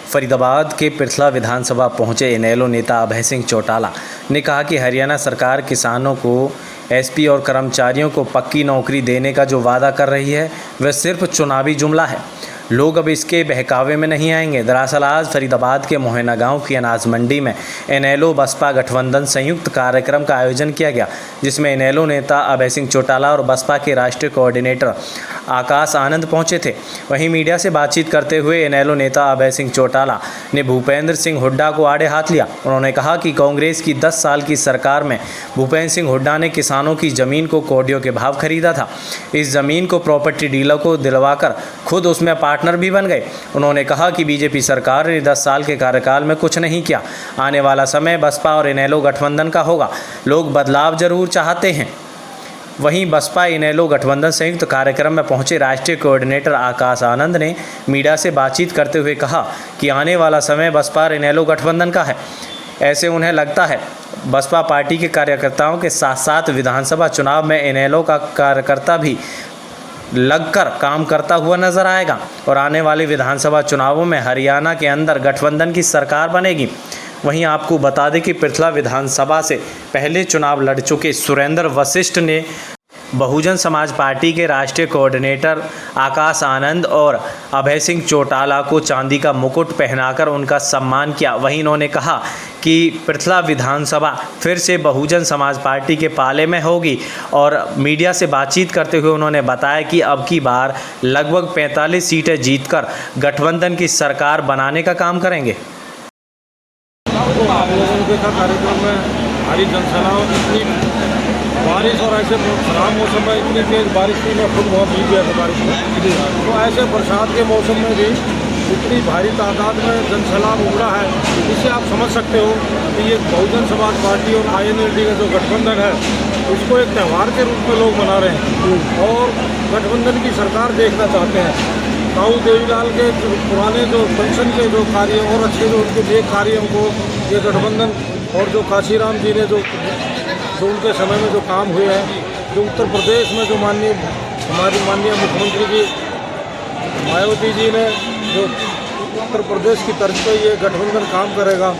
फरीदाबाद के पिरथला विधानसभा पहुंचे इनेलो नेता अभय सिंह चौटाला ने कहा कि हरियाणा सरकार किसानों को एसपी और कर्मचारियों को पक्की नौकरी देने का जो वादा कर रही है वह सिर्फ चुनावी जुमला है। लोग अब इसके बहकावे में नहीं आएंगे। दरअसल आज फरीदाबाद के मोहना गांव की अनाज मंडी में इनेलो बसपा गठबंधन संयुक्त कार्यक्रम का आयोजन किया गया, जिसमें इनेलो नेता अभय सिंह चौटाला और बसपा के राष्ट्रीय कोऑर्डिनेटर आकाश आनंद पहुंचे थे। वहीं मीडिया से बातचीत करते हुए इनेलो नेता अभय सिंह चौटाला ने भूपेंद्र सिंह हुड्डा को आड़े हाथ लिया। उन्होंने कहा कि कांग्रेस की 10 साल की सरकार में भूपेंद्र सिंह हुड्डा ने किसानों की ज़मीन को कौड़ियों के भाव खरीदा था। इस ज़मीन को प्रॉपर्टी डीलर को दिलवाकर खुद उसमें पार्टनर भी बन गए। उन्होंने कहा कि बीजेपी सरकार ने 10 साल के कार्यकाल में कुछ नहीं किया। आने वाला समय बसपा और इनेलो गठबंधन का होगा। लोग बदलाव जरूर चाहते हैं। वहीं बसपा इनेलो गठबंधन संयुक्त कार्यक्रम में पहुंचे राष्ट्रीय कोऑर्डिनेटर आकाश आनंद ने मीडिया से बातचीत करते हुए कहा कि आने वाला समय बसपा और इनेलो गठबंधन का है। ऐसे उन्हें लगता है बसपा पार्टी के कार्यकर्ताओं के साथ साथ विधानसभा चुनाव में इनेलो का कार्यकर्ता भी लगकर काम करता हुआ नजर आएगा और आने वाले विधानसभा चुनावों में हरियाणा के अंदर गठबंधन की सरकार बनेगी। वहीं आपको बता दें कि पिरथला विधानसभा से पहले चुनाव लड़ चुके सुरेंद्र वशिष्ठ ने बहुजन समाज पार्टी के राष्ट्रीय कोऑर्डिनेटर आकाश आनंद और अभय सिंह चौटाला को चांदी का मुकुट पहनाकर उनका सम्मान किया। वहीं उन्होंने कहा कि पिरथला विधानसभा फिर से बहुजन समाज पार्टी के पाले में होगी और मीडिया से बातचीत करते हुए उन्होंने बताया कि अब की बार लगभग 45 सीटें जीतकर गठबंधन की सरकार बनाने का काम करेंगे। आप लोगों ने देखा कार्यक्रम में भारी जनसैलाब, इतनी बारिश और ऐसे खराब मौसम में इतनी तेज़ बारिश थी, मैं खुद बहुत भीग गया था बारिश में। तो ऐसे बरसात के मौसम में भी इतनी भारी तादाद में जनसैलाब उमड़ा है, इससे आप समझ सकते हो कि ये बहुजन समाज पार्टी और INLD का जो गठबंधन है उसको एक त्यौहार के रूप में लोग मना रहे हैं और गठबंधन की सरकार देखना चाहते हैं। ताऊ देवीलाल के पुराने जो पेंशन के जो कार्य और अच्छे जो उनके नेक कार्यों को ये गठबंधन और जो काशीराम जी ने जो उनके समय में जो काम हुए हैं, जो उत्तर प्रदेश में जो हमारी माननीय मुख्यमंत्री जी मायावती जी ने जो उत्तर प्रदेश की तर्ज पर ये गठबंधन काम करेगा,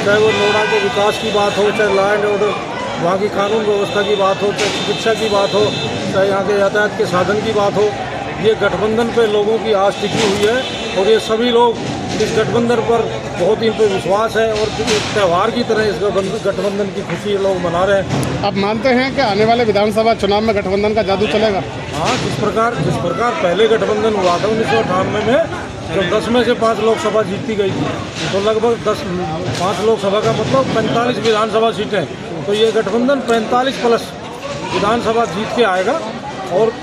चाहे वो नोएडा के विकास की बात हो, चाहे लॉ एंड ऑर्डर वहाँ की कानून व्यवस्था की बात हो, चाहे चिकित्सा की बात हो, चाहे यहाँ के यातायात के साधन की बात हो, ये गठबंधन पे लोगों की आस टिकी हुई है और ये सभी लोग इस गठबंधन पर बहुत इन पर विश्वास है और त्यौहार की तरह इस गठबंधन की खुशी लोग मना रहे हैं। आप मानते हैं कि आने वाले विधानसभा चुनाव में गठबंधन का जादू चलेगा? हाँ, जिस प्रकार पहले गठबंधन हुआ था 1998 में, जब 10 में से 5 लोकसभा जीती गई थी, तो लगभग 5 लोकसभा का मतलब 45 विधानसभा सीटें, तो ये गठबंधन 45 प्लस विधानसभा जीत के आएगा और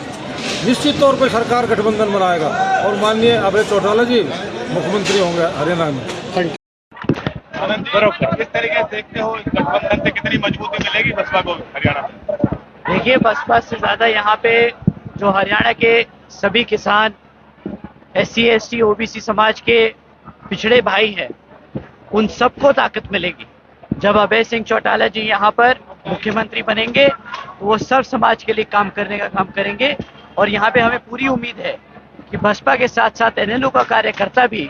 निश्चित तौर पर सरकार गठबंधन बनाएगा और माननीय अभय चौटाला जी मुख्यमंत्री होंगे हरियाणा में। आनंद जी, किस तरीके से देखते हो गठबंधन से कितनी मजबूती मिलेगी बसपा को हरियाणा में? देखिए, बसपा से ज़्यादा यहाँ पे जो हरियाणा के सभी किसान, SC ST OBC समाज के पिछड़े भाई हैं, उन सबको ताकत मिलेगी। जब अभय सिंह चौटाला जी यहाँ पर मुख्यमंत्री बनेंगे तो वो सब समाज के लिए काम करने का काम करेंगे और यहाँ पे हमें पूरी उम्मीद है कि बसपा के साथ साथ इनेलो का कार्यकर्ता भी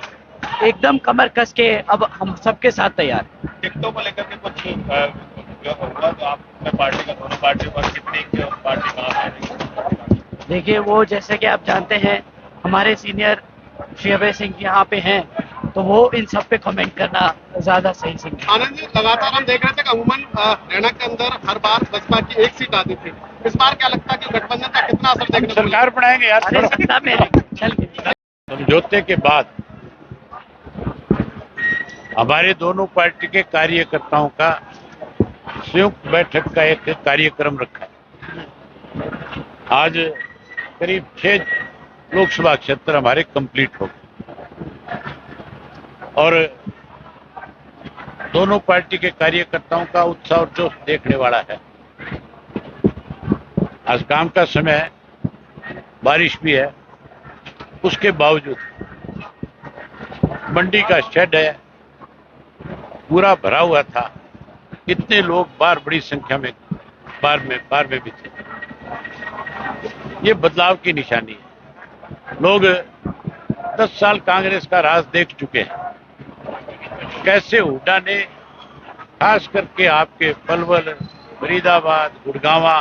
एकदम कमर कस के अब हम सबके साथ तैयार हैं। टिकटों को लेकर के कुछ हुआ तो आप पार्टी का दोनों पार्टी पर कितनी पार्टी कहाँ है? देखिए, वो जैसे कि आप जानते हैं हमारे सीनियर श्री अभय सिंह यहाँ पे हैं, तो वो इन सब पे कमेंट करना ज्यादा सही समझे। आनंद जी, लगातार हम देख रहे थे कि अमूमन हरियाणा के अंदर हर बार बसपा की 1 सीट आती थी। इस बार क्या लगता है कि गठबंधन का कितना असर देखने को सरकार बनाएंगे यार? सत्ता में चल के समझौते के बाद हमारे दोनों पार्टी के कार्यकर्ताओं का संयुक्त बैठक का एक कार्यक्रम रखा है। आज करीब 6 लोकसभा क्षेत्र हमारे कंप्लीट हो गए और दोनों पार्टी के कार्यकर्ताओं का उत्साह और जोश देखने वाला है। आज काम का समय है, बारिश भी है, उसके बावजूद मंडी का शेड है पूरा भरा हुआ था। इतने लोग बाहर बड़ी संख्या में बार में भी थे। ये बदलाव की निशानी है। लोग 10 साल कांग्रेस का राज देख चुके हैं कैसे हुड्डा ने खास करके आपके पलवल, फरीदाबाद, गुड़गांवा,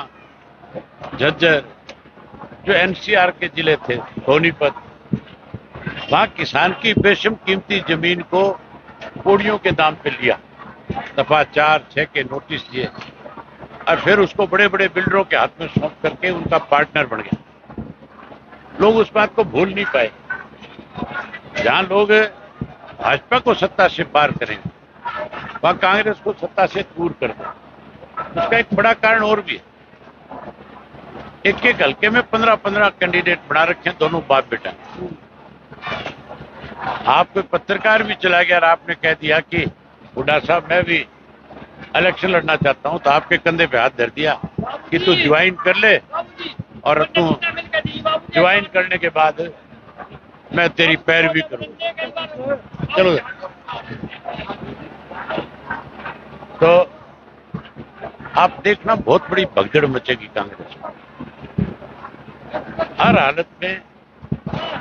झज्जर, जो एनसीआर के जिले थे, सोनीपत, वहां किसान की बेशम कीमती जमीन को कोड़ियों के दाम पे लिया, दफा 4-6 के नोटिस दिए और फिर उसको बड़े बड़े बिल्डरों के हाथ में सौंप करके उनका पार्टनर बन गया। लोग उस बात को भूल नहीं पाए। जहां लोग भाजपा को सत्ता से पार करेंगे, वहां कांग्रेस को सत्ता से दूर कर दें। उसका एक बड़ा कारण और भी है। एक एक हल्के में 15-15 कैंडिडेट बना रखे हैं, दोनों बाप बेटा। आप कोई पत्रकार भी चला गया और आपने कह दिया कि हुड्डा साहब मैं भी इलेक्शन लड़ना चाहता हूं, तो आपके कंधे पे हाथ धर दिया कि तू ज्वाइन कर ले और तू ज्वाइन करने के बाद मैं तेरी पैरवी करूंगा। चलो, तो आप देखना बहुत बड़ी भगदड़ मचेगी कांग्रेस में। हर हालत में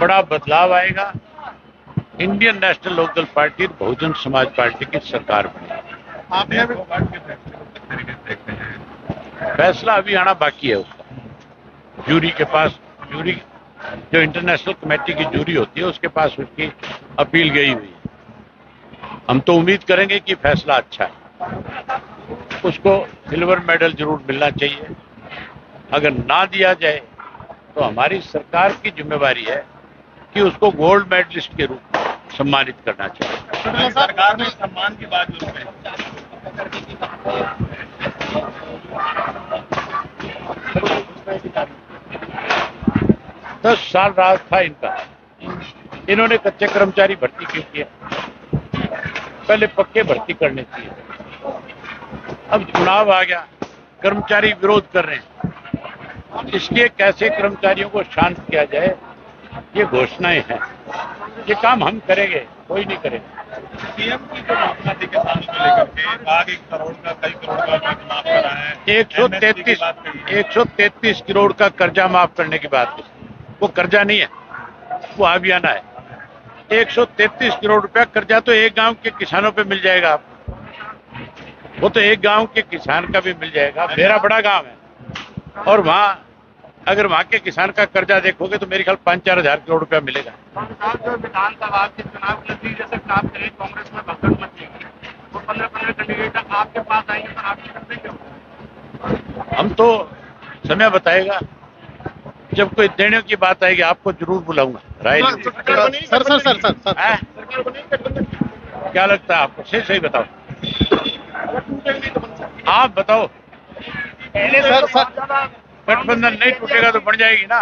बड़ा बदलाव आएगा। Indian national Lokdal party, Bahujan Samaj party की सरकार बनेगी। आपने फैसला अभी आना बाकी है उसका। जूरी के पास, जूरी जो इंटरनेशनल कमेटी की जूरी होती है उसके पास उसकी अपील गई हुई है। हम तो उम्मीद करेंगे कि फैसला अच्छा है। उसको सिल्वर मेडल जरूर मिलना चाहिए। अगर ना दिया जाए तो हमारी सरकार की जिम्मेवारी है कि उसको गोल्ड मेडलिस्ट के रूप में सम्मानित करना चाहिए। सरकार में सम्मान की बात जरूर है। 10 साल राज था इनका, इन्होंने कच्चे कर्मचारी भर्ती क्यों किया? पहले पक्के भर्ती करने चाहिए। अब चुनाव आ गया, कर्मचारी विरोध कर रहे हैं, इसलिए कैसे कर्मचारियों को शांत किया जाए, ये घोषणाएं हैं। ये काम हम करेंगे, कोई नहीं करेगा। सीएम की जो घोषणा थी किसानों को लेकर के, आगे करोड़ का, कई करोड़ का कर्ज माफ करा है, 133 करोड़ का कर्जा माफ करने की बात है। वो कर्जा नहीं है, वो अभियान है। 133 करोड़ रुपया कर्जा तो एक गांव के किसानों पे मिल जाएगा आपको। वो तो एक गांव के किसान का भी मिल जाएगा। मेरा बड़ा गांव है और वहां अगर वहां के किसान का कर्जा देखोगे तो मेरे ख्याल 5-4 हजार करोड़ रुपया मिलेगा। जो विधानसभा के चुनाव के नतीजे से प्राप्त करें, कांग्रेस में भगदड़ मचेगी। वो 15-15 कैंडिडेट आपके पास आएंगे तो आपकी करते क्या? हम तो समय बताएगा, जब कोई देने की बात आएगी आपको जरूर बुलाऊंगा। राय सर हैं? क्या लगता है आपको? सही बताओ, आप बताओ। सर गठबंधन नहीं टूटेगा तो बन जाएगी ना,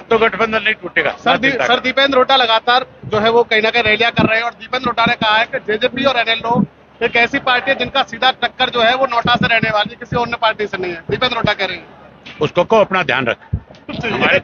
तो गठबंधन नहीं टूटेगा। सर दीपेंद्र हुड्डा लगातार जो है वो कहीं ना कहीं रैलियां कर रहे हैं और दीपेंद्र हुड्डा ने कहा है कि जेजेपी और एनएलओ एक ऐसी पार्टी है जिनका सीधा टक्कर जो है वो नोटा से रहने वाली, किसी और पार्टी से नहीं है। दीपेंद्र हुड्डा कह रहे हैं। उसको अपना ध्यान रख। हमारे